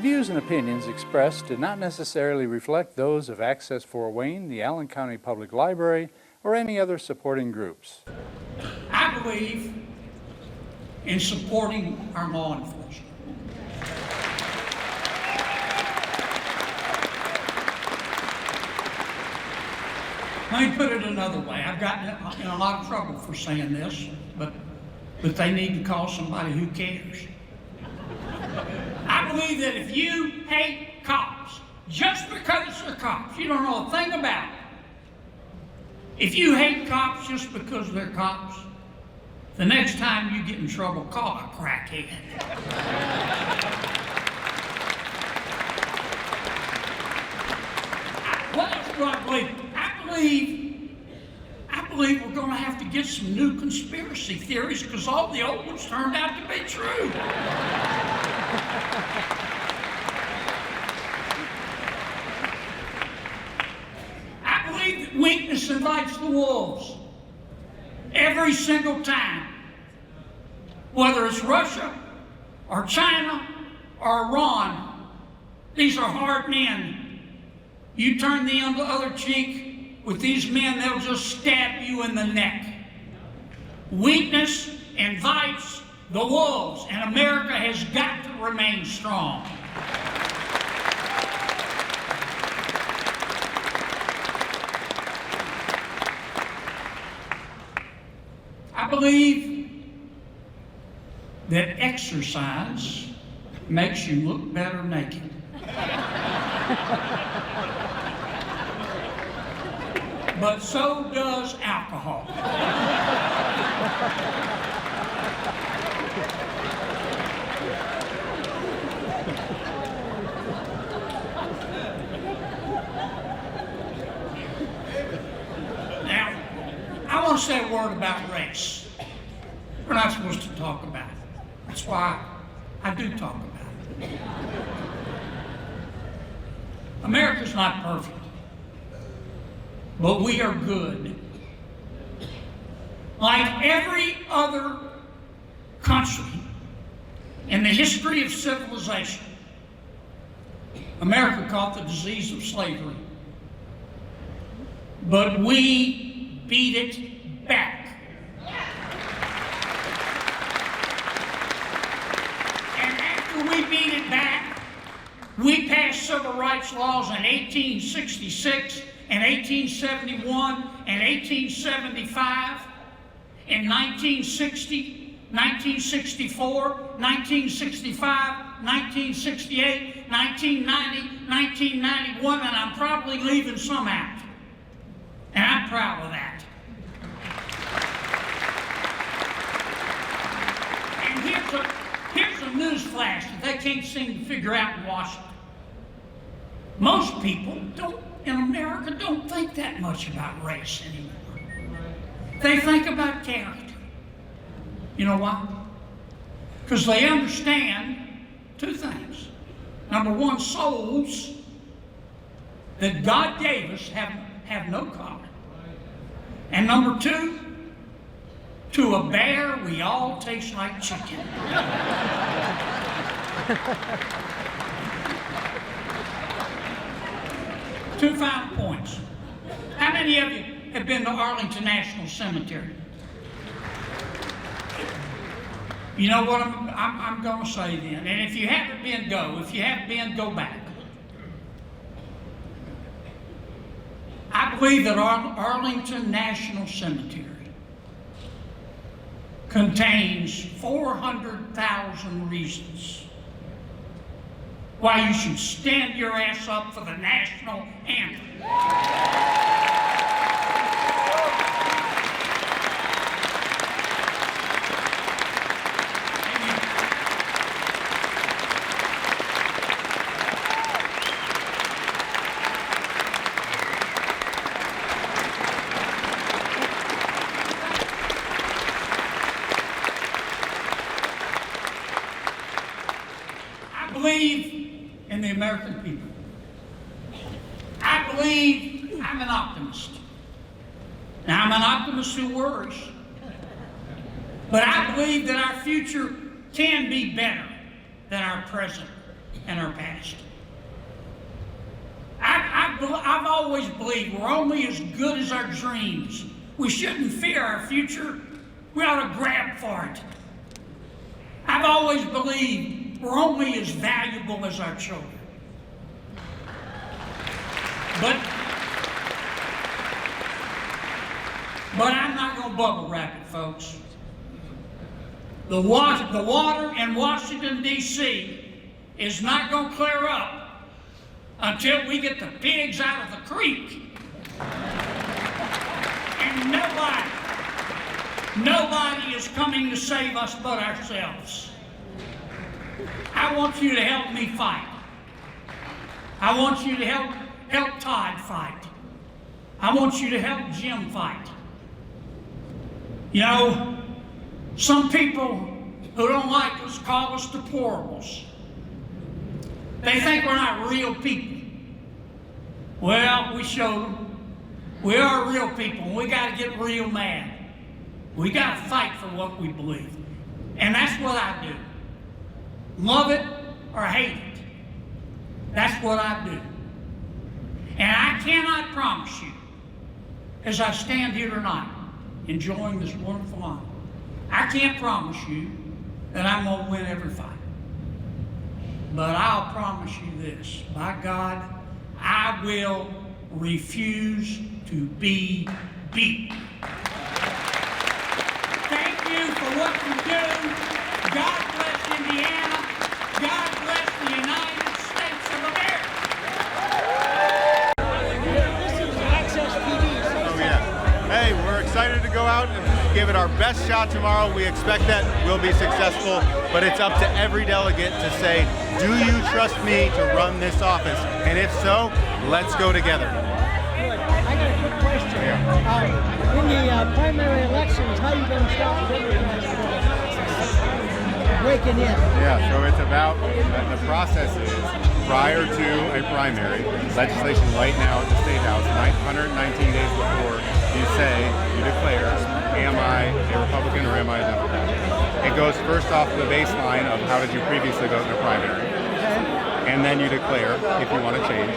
The views and opinions expressed do not necessarily reflect those of Access Fort Wayne, the Allen County Public Library, or any other supporting groups. I believe in supporting our law enforcement. Let me put it another way. I've gotten in a lot of trouble for saying this, but they need to call somebody who cares. I believe that if you hate cops, just because they're cops, you don't know a thing about it. If you hate cops just because they're cops, the next time you get in trouble, call a crackhead. What else do I believe? I believe we're going to have to get some new conspiracy theories because all the old ones turned out to be true. I believe that weakness invites the wolves. Every single time. Whether it's Russia or China or Iran, these are hard men. You turn the other cheek with these men, they'll just stab you in the neck. Weakness invites the wolves, and America has got to remain strong. I believe that exercise makes you look better naked. But so does alcohol. Now, I want to say a word about race. We're not supposed to talk about it. That's why I do talk about it. America's not perfect, but we are good. Like every other country in the history of civilization, America caught the disease of slavery, but we beat it back. And after we beat it back, we passed civil rights laws in 1866, in 1871, and 1875, in 1960, 1964, 1965, 1968, 1990, 1991, and I'm probably leaving some out. And I'm proud of that. And here's a news flash that they can't seem to figure out in Washington. Most people in America don't think that much about race anymore. They think about character. You know why? Because they understand two things. Number one, souls that God gave us have no color. And number two, to a bear, we all taste like chicken. Two final points. How many of you have been to Arlington National Cemetery? You know what I'm going to say then. And if you haven't been, go. If you haven't been, go back. I believe that Arlington National Cemetery contains 400,000 reasons why you should stand your ass up for the national anthem. I believe in the American people. I believe I'm an optimist. Now, I'm an optimist who worries. But I believe that our future can be better than our present. and our past. I've always believed we're only as good as our dreams. We shouldn't fear our future. We ought to grab for it. I've always believed we're only as valuable as our children. But I'm not going to bubble wrap it, folks. The water in Washington, D.C. is not going to clear up until we get the pigs out of the creek. And nobody is coming to save us but ourselves. I want you to help me fight. I want you to help Todd fight. I want you to help Jim fight. You know, some people who don't like us call us deplorables. They think we're not real people. Well, we showed them. We are real people, and we got to get real mad. We got to fight for what we believe. And that's what I do. Love it or hate it. That's what I do. And I cannot promise you, as I stand here tonight, enjoying this wonderful honor, I can't promise you that I'm going to win every fight. But I'll promise you this, by God, I will refuse to be beat. Thank you for what you do. God bless Indiana. God bless the United States of America. This is Access TV. Oh yeah. Hey, we're excited to go out and give it our best shot tomorrow. We expect that we'll be successful, but it's up to every delegate to say, do you trust me to run this office? And if so, let's go together. Good. I got a quick question. Yeah. In the primary elections, how are you going to stop Democrats from breaking in? Yeah, so it's about, the process is, prior to a primary, legislation right now at the State House, 119 days before you say, you declare, am I a Republican or am I a Democrat? It goes first off the baseline of how did you previously vote in a primary. And then you declare if you want to change.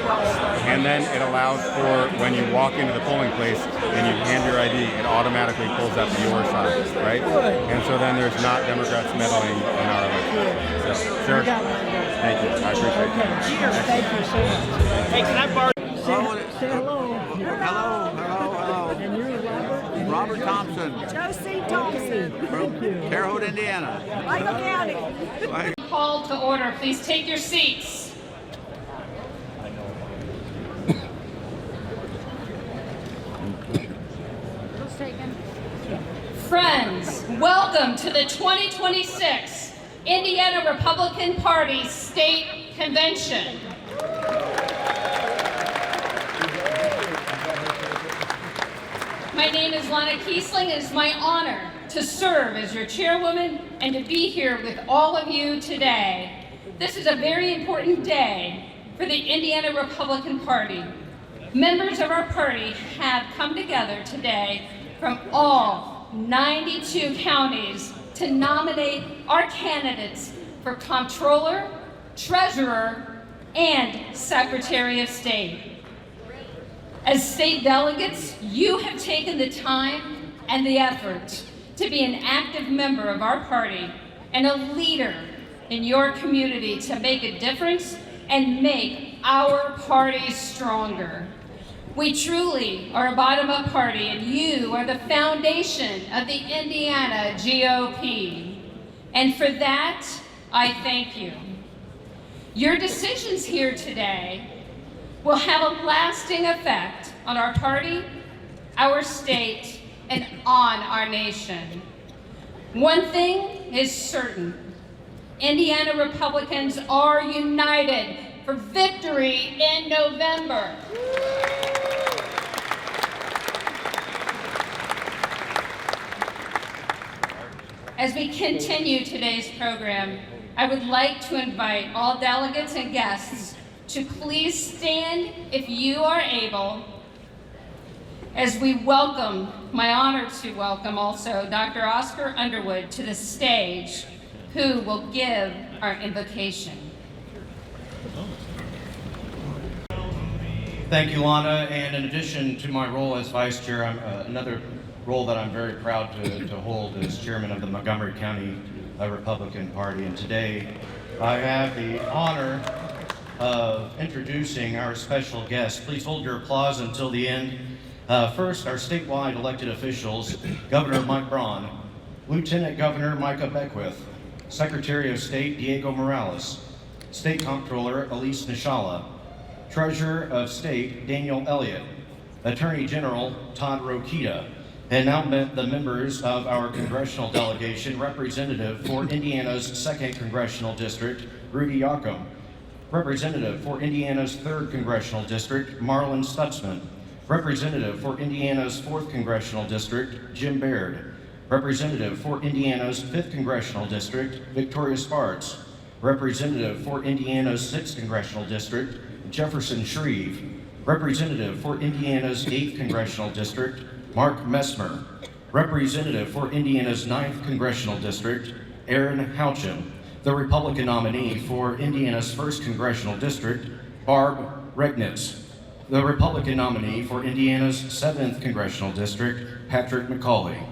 And then it allows for when you walk into the polling place and you hand your ID, it automatically pulls up your side, right? And so then there's not Democrats meddling in our election. So, sir, thank you. I appreciate it. Thank you so much. Hey, can I borrow? Say hello. Hello. And you're Robert? Robert Thompson Josie Thompson, from Terre Haute, Indiana. Michael County. Call to order. Please take your seats. Friends, welcome to the 2026 Indiana Republican Party State Convention. My name is Lana Kiesling. It is my honor to serve as your chairwoman and to be here with all of you today. This is a very important day for the Indiana Republican Party. Members of our party have come together today from all 92 counties to nominate our candidates for Comptroller, Treasurer, and Secretary of State. As state delegates, you have taken the time and the effort to be an active member of our party and a leader in your community to make a difference and make our party stronger. We truly are a bottom-up party, and you are the foundation of the Indiana GOP. And for that, I thank you. Your decisions here today will have a lasting effect on our party, our state, and on our nation. One thing is certain: Indiana Republicans are united for victory in November. As we continue today's program, I would like to invite all delegates and guests to please stand if you are able, as we welcome, my honor to welcome also Dr. Oscar Underwood to the stage, who will give our invocation. Thank you, Lana. And in addition to my role as vice chair, another role that I'm very proud to hold is chairman of the Montgomery County Republican Party. And today I have the honor of introducing our special guest. Please hold your applause until the end. First, our statewide elected officials, Governor Mike Braun, Lieutenant Governor Micah Beckwith, Secretary of State Diego Morales, State Comptroller Elise Nishala, Treasurer of State Daniel Elliott, Attorney General Todd Rokita, and now the members of our congressional delegation, Representative for Indiana's 2nd Congressional District, Rudy Yocum, Representative for Indiana's 3rd Congressional District, Marlon Stutzman, Representative for Indiana's 4th Congressional District, Jim Baird, Representative for Indiana's 5th Congressional District, Victoria Spartz, Representative for Indiana's 6th Congressional District, Jefferson Shreve, Representative for Indiana's 8th Congressional District, Mark Messmer, Representative for Indiana's 9th Congressional District, Aaron Houchin, the Republican nominee for Indiana's 1st Congressional District, Barb Regnitz, the Republican nominee for Indiana's 7th Congressional District, Patrick McCauley.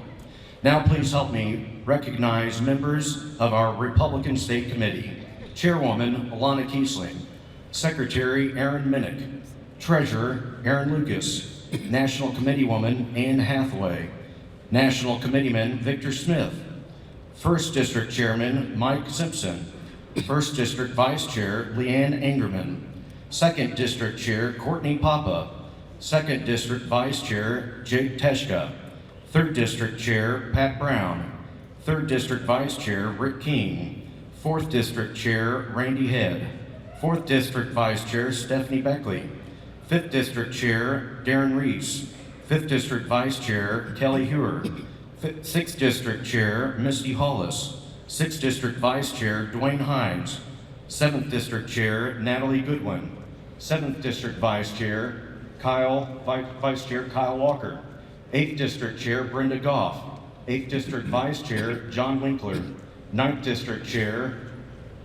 Now please help me recognize members of our Republican State Committee. Chairwoman Alana Kiesling, Secretary Aaron Minnick, Treasurer Aaron Lucas, National Committeewoman Ann Hathaway, National Committeeman Victor Smith, 1st District Chairman Mike Simpson, 1st District Vice Chair Leanne Angerman, 2nd District Chair Courtney Papa, 2nd District Vice Chair Jake Teschka, 3rd District Chair Pat Brown, 3rd District Vice Chair Rick King, 4th District Chair Randy Head, 4th District Vice Chair Stephanie Beckley, 5th District Chair Darren Reese, 5th District Vice Chair Kelly Hewer, 6th District Chair Misty Hollis, 6th District Vice Chair Dwayne Hines, 7th District Chair Natalie Goodwin, 7th District Vice Chair Vice Chair Kyle Walker, 8th District Chair Brenda Goff, 8th District Vice Chair John Winkler, 9th District Chair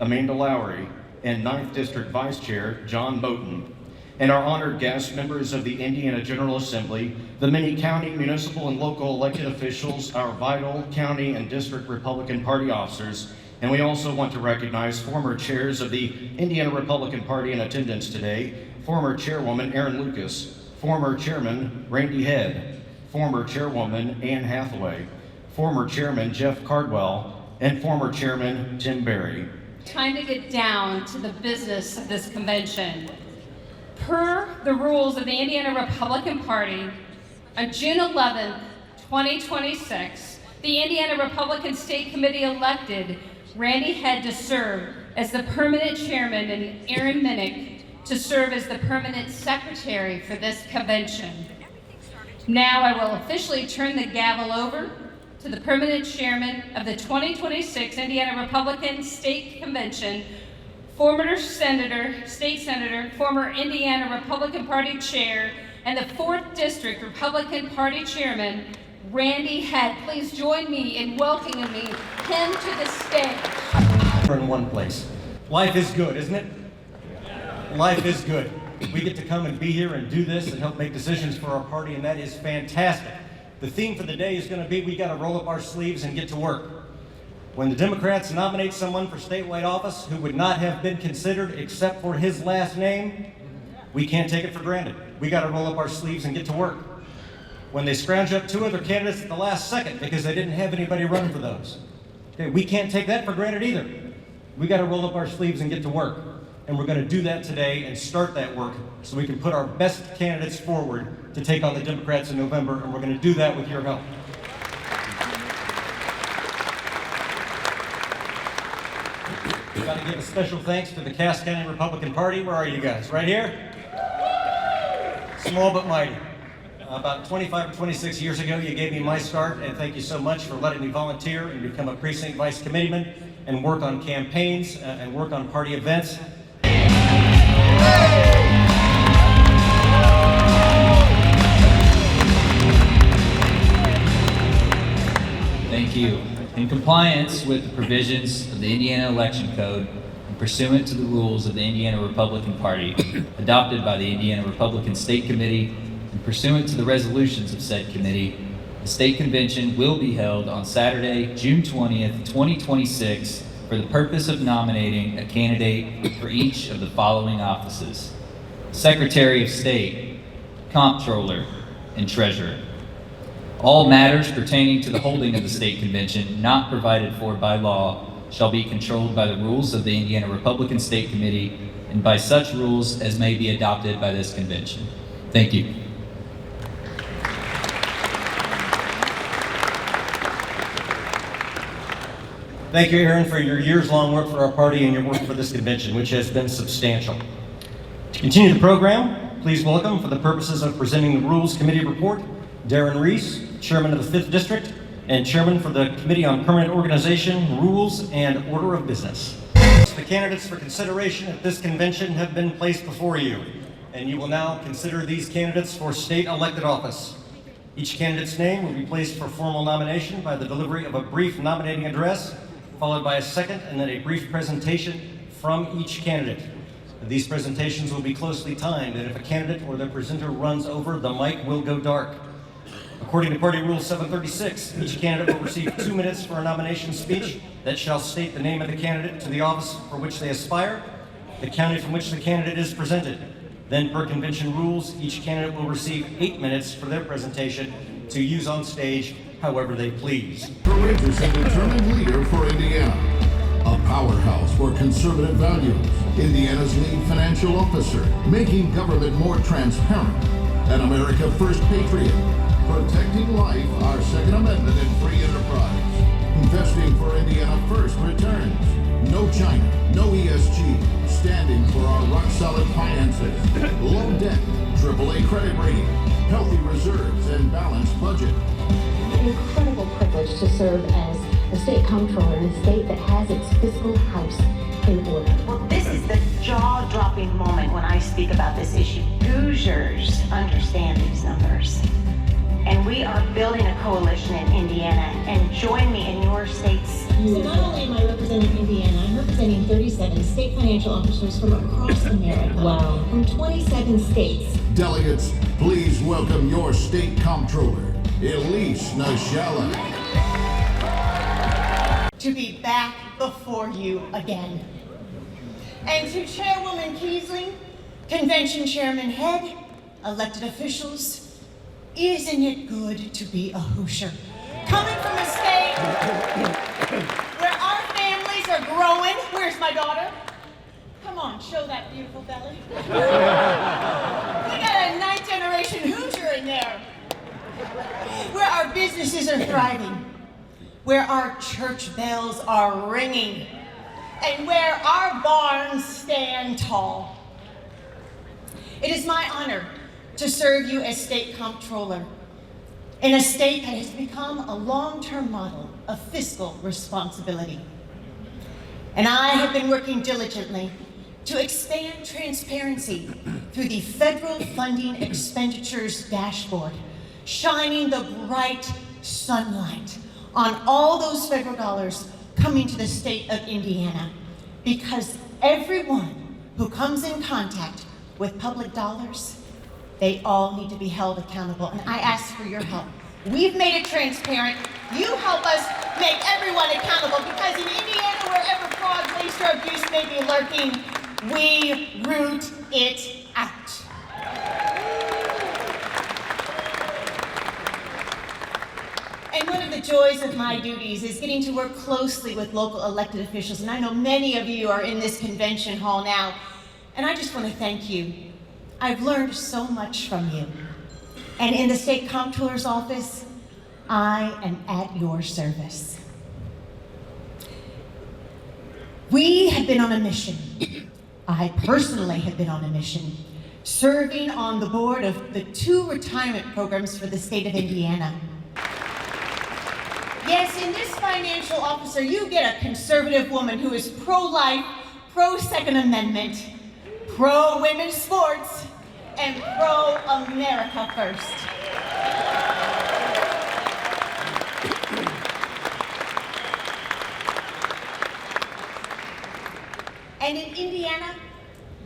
Amanda Lowry, and 9th District Vice Chair John Moten. And our honored guests, members of the Indiana General Assembly, the many county, municipal, and local elected officials, our vital county and district Republican Party officers, and we also want to recognize former chairs of the Indiana Republican Party in attendance today, former Chairwoman Aaron Lucas, former Chairman Randy Head, former Chairwoman Ann Hathaway, former Chairman Jeff Cardwell, and former Chairman Tim Berry. Time to get down to the business of this convention. Per the rules of the Indiana Republican Party, on June 11th, 2026, the Indiana Republican State Committee elected Randy Head to serve as the permanent chairman and Aaron Minnick to serve as the permanent secretary for this convention. Now I will officially turn the gavel over to the permanent chairman of the 2026 Indiana Republican State Convention, former state senator, former Indiana Republican Party chair, and the 4th District Republican Party chairman, Randy Head. Please join me in welcoming him to the stage. We're in one place. Life is good, isn't it? Life is good. We get to come and be here and do this and help make decisions for our party, and that is fantastic. The theme for the day is going to be, we got to roll up our sleeves and get to work. When the Democrats nominate someone for statewide office who would not have been considered except for his last name, we can't take it for granted. We got to roll up our sleeves and get to work. When they scrounge up 2 other candidates at the last second because they didn't have anybody running for those, okay, we can't take that for granted either. We got to roll up our sleeves and get to work. And we're going to do that today and start that work so we can put our best candidates forward to take on the Democrats in November, and we're going to do that with your help. We've got to give a special thanks to the Cass County Republican Party. Where are you guys? Right here? Small but mighty. About 25 or 26 years ago, you gave me my start, and thank you so much for letting me volunteer and become a precinct vice committeeman and work on campaigns and work on party events. Thank you. In compliance with the provisions of the Indiana Election Code, and pursuant to the rules of the Indiana Republican Party adopted by the Indiana Republican State Committee and pursuant to the resolutions of said committee, the state convention will be held on Saturday, June 20th, 2026 for the purpose of nominating a candidate for each of the following offices: Secretary of State, Comptroller, and Treasurer. All matters pertaining to the holding of the state convention not provided for by law shall be controlled by the rules of the Indiana Republican State Committee and by such rules as may be adopted by this convention. Thank you. Thank you, Aaron, for your years-long work for our party and your work for this convention, which has been substantial. To continue the program, please welcome, for the purposes of presenting the Rules Committee report, Darren Reese, Chairman of the 5th District and Chairman for the Committee on Permanent Organization, Rules, and Order of Business. The candidates for consideration at this convention have been placed before you, and you will now consider these candidates for state elected office. Each candidate's name will be placed for formal nomination by the delivery of a brief nominating address, followed by a second and then a brief presentation from each candidate. These presentations will be closely timed, and if a candidate or their presenter runs over, the mic will go dark. According to Party Rule 736, each candidate will receive 2 minutes for a nomination speech that shall state the name of the candidate to the office for which they aspire, the county from which the candidate is presented. Then, per convention rules, each candidate will receive 8 minutes for their presentation to use on stage however they please. Courageous and determined leader for Indiana. A powerhouse for conservative values. Indiana's lead financial officer. Making government more transparent. An America First patriot. Protecting life, our Second Amendment and free enterprise. Investing for Indiana First returns. No China, no ESG. Standing for our rock-solid finances. Low debt, AAA credit rating. Healthy reserves and balanced budget. An incredible privilege to serve as a state comptroller in a state that has its fiscal house in order. Well, this is the jaw-dropping moment when I speak about this issue. Hoosiers understand these numbers. And we are building a coalition in Indiana, and join me in your states. So not only am I representing Indiana, I'm representing 37 state financial officers from across America. Wow. From 27 states. Delegates, please welcome your state comptroller, Elise Nashala. To be back before you again. And to Chairwoman Kiesling, Convention Chairman Head, elected officials, isn't it good to be a Hoosier? Coming from a state where our families are growing. Where's my daughter? Come on, show that beautiful belly. We got a 9th generation Hoosier in there. Where our businesses are thriving. Where our church bells are ringing. And where our barns stand tall. It is my honor to serve you as state comptroller in a state that has become a long-term model of fiscal responsibility. And I have been working diligently to expand transparency through the federal funding expenditures dashboard, shining the bright sunlight on all those federal dollars coming to the state of Indiana, because everyone who comes in contact with public dollars, they all need to be held accountable, and I ask for your help. We've made it transparent. You help us make everyone accountable, because in Indiana, wherever fraud, waste, or abuse may be lurking, we root it out. And one of the joys of my duties is getting to work closely with local elected officials, and I know many of you are in this convention hall now, and I just want to thank you. I've learned so much from you. And in the state comptroller's office, I am at your service. We have been on a mission. I personally have been on a mission, serving on the board of the 2 retirement programs for the state of Indiana. Yes, in this financial officer, you get a conservative woman who is pro-life, pro-Second Amendment, pro-women's sports, and pro-America First. And in Indiana,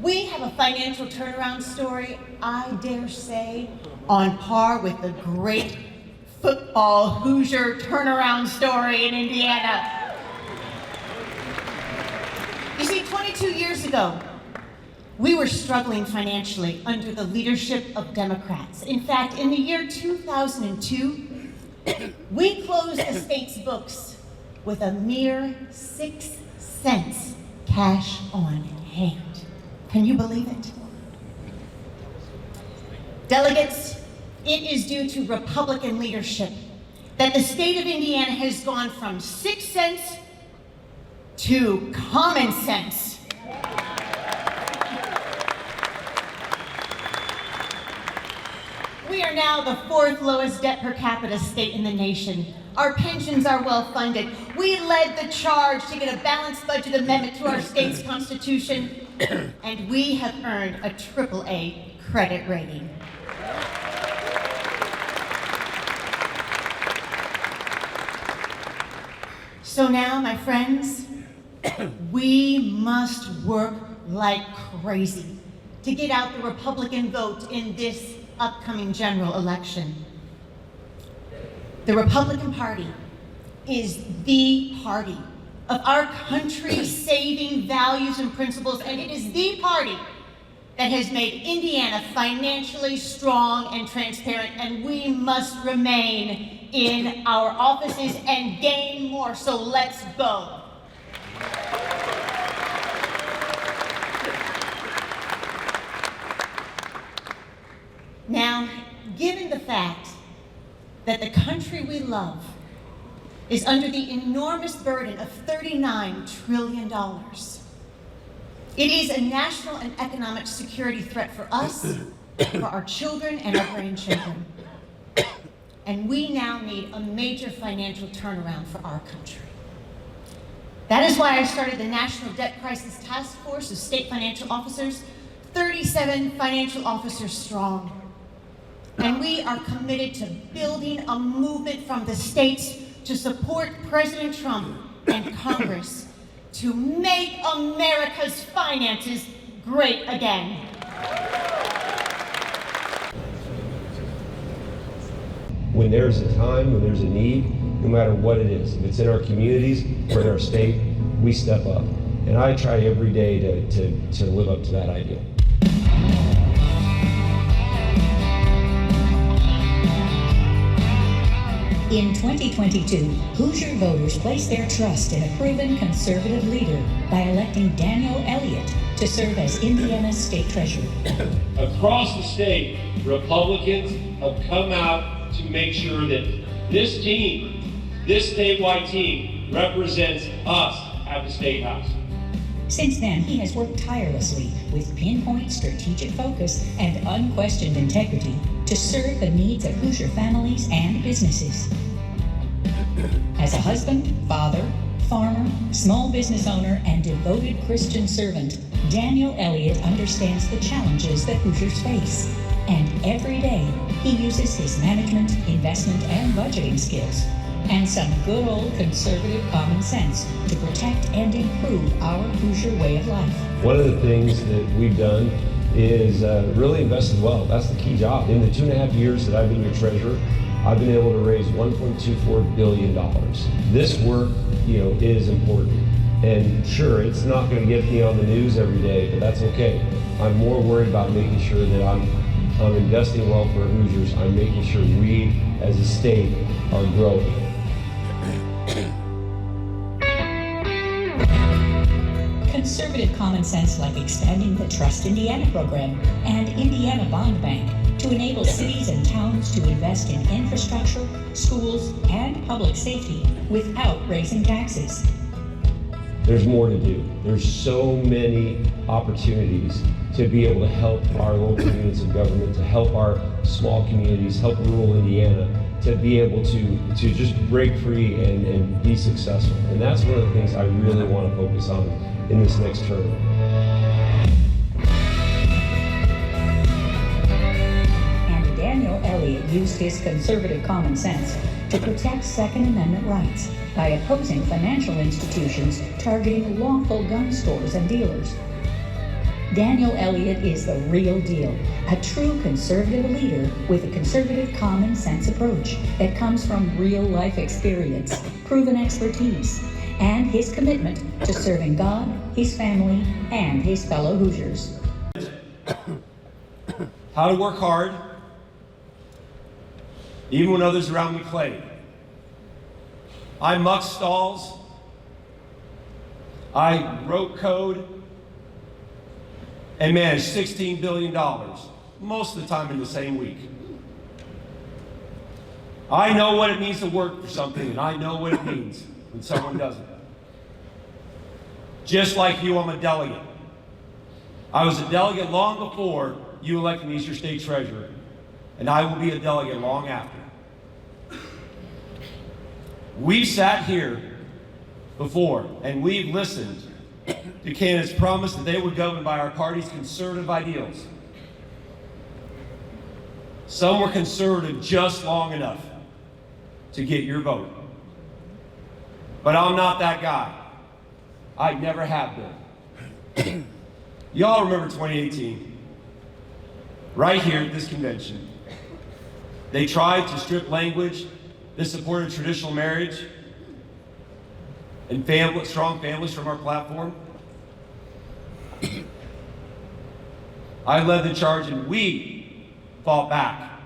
we have a financial turnaround story, I dare say, on par with the great football Hoosier turnaround story in Indiana. You see, 22 years ago, we were struggling financially under the leadership of Democrats. In fact, in the year 2002, we closed the state's books with a mere 6 cents cash on hand. Can you believe it? Delegates, it is due to Republican leadership that the state of Indiana has gone from 6 cents to common sense. We are now the 4th lowest debt per capita state in the nation. Our pensions are well funded. We led the charge to get a balanced budget amendment to our state's constitution, and we have earned a AAA credit rating. So now, my friends, we must work like crazy to get out the Republican vote in this upcoming general election. The Republican Party is the party of our country's saving values and principles, and it is the party that has made Indiana financially strong and transparent, and we must remain in our offices and gain more, so let's go. Now, given the fact that the country we love is under the enormous burden of $39 trillion, it is a national and economic security threat for us, for our children and our grandchildren. And we now need a major financial turnaround for our country. That is why I started the National Debt Crisis Task Force of state financial officers, 37 financial officers strong. And we are committed to building a movement from the states to support President Trump and Congress to make America's finances great again. When there's a time, when there's a need, no matter what it is, if it's in our communities or in our state, we step up. And I try every day to live up to that ideal. In 2022, Hoosier voters placed their trust in a proven conservative leader by electing Daniel Elliott to serve as Indiana's state treasurer. Across the state, Republicans have come out to make sure that this team, this statewide team, represents us at the State House. Since then, he has worked tirelessly with pinpoint strategic focus and unquestioned integrity to serve the needs of Hoosier families and businesses. As a husband, father, farmer, small business owner, and devoted Christian servant, Daniel Elliott understands the challenges that Hoosiers face. And every day, he uses his management, investment, and budgeting skills and some good old conservative common sense to protect and improve our Hoosier way of life. One of the things that we've done is really invested well. That's the key job. In the 2.5 years that I've been your treasurer, I've been able to raise $1.24 billion. This work, is important. And sure, it's not going to get me on the news every day, but that's okay. I'm more worried about making sure that I'm investing well for Hoosiers. I'm making sure we, as a state, are growing. Conservative common sense like expanding the Trust Indiana program and Indiana Bond Bank to enable cities and towns to invest in infrastructure, schools, and public safety without raising taxes. There's more to do. There's so many opportunities to be able to help our local units of government, to help our small communities, help rural Indiana, to be able to just break free and be successful. And that's one of the things I really want to focus on in this next term. And Daniel Elliott used his conservative common sense to protect Second Amendment rights by opposing financial institutions targeting lawful gun stores and dealers. Daniel Elliott is the real deal, a true conservative leader with a conservative common sense approach that comes from real life experience, proven expertise, and his commitment to serving God, his family, and his fellow Hoosiers. How to work hard, even when others around me played. I mucked stalls, I wrote code, and managed $16 billion, most of the time in the same week. I know what it means to work for something, and I know what it means when someone doesn't. Just like you, I'm a delegate. I was a delegate long before you elected me as your state treasurer, and I will be a delegate long after. We've sat here before, and we've listened to candidates promise that they would govern by our party's conservative ideals. Some were conservative just long enough to get your vote. But I'm not that guy. I never have been. Y'all remember 2018? Right here at this convention, they tried to strip language that supported traditional marriage and strong families from our platform. I led the charge and we fought back.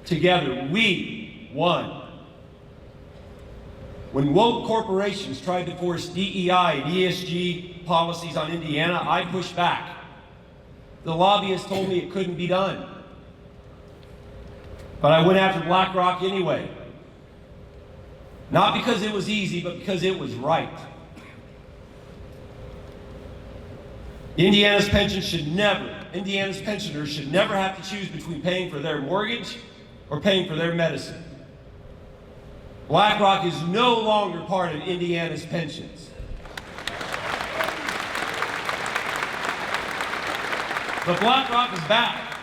Together, we won. When woke corporations tried to force DEI and ESG policies on Indiana, I pushed back. The lobbyists told me it couldn't be done. But I went after BlackRock anyway. Not because it was easy, but because it was right. Indiana's pensioners should never have to choose between paying for their mortgage or paying for their medicine. BlackRock is no longer part of Indiana's pensions. But BlackRock is back.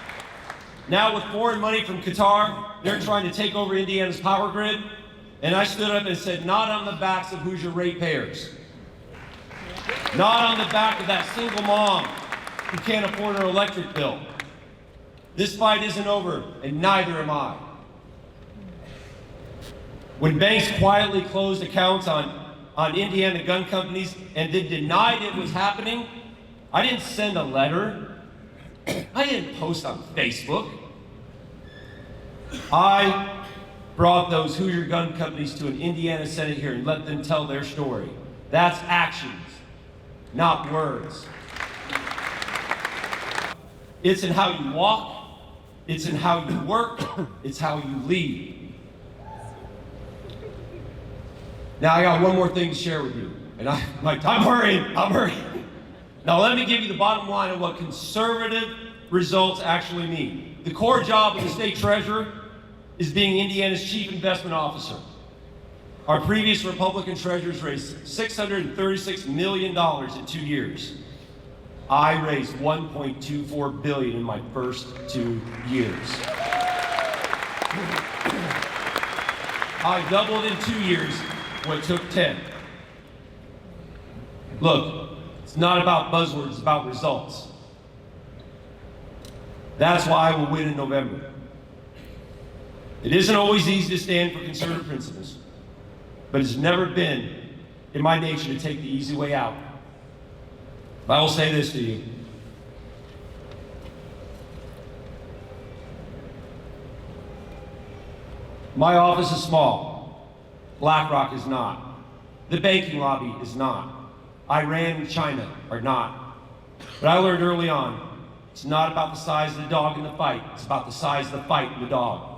Now with foreign money from Qatar, they're trying to take over Indiana's power grid. And I stood up and said, not on the backs of Hoosier ratepayers. Not on the back of that single mom who can't afford her electric bill. This fight isn't over, and neither am I. When banks quietly closed accounts on Indiana gun companies and then denied it was happening, I didn't send a letter. I didn't post on Facebook. I brought those Hoosier gun companies to an Indiana Senate hearing and let them tell their story. That's actions, not words. It's in how you walk, it's in how you work, it's how you lead. Now I got one more thing to share with you, and I'm hurrying. Now let me give you the bottom line of what conservative results actually mean. The core job of the state treasurer is being Indiana's chief investment officer. Our previous Republican treasurers raised $636 million in 2 years. I raised $1.24 billion in my first 2 years. I doubled in 2 years what took 10. Look, it's not about buzzwords, it's about results. That's why I will win in November. It isn't always easy to stand for conservative principles, but it's never been in my nature to take the easy way out. But I will say this to you. My office is small. BlackRock is not. The banking lobby is not. Iran and China are not. But I learned early on, it's not about the size of the dog in the fight. It's about the size of the fight in the dog.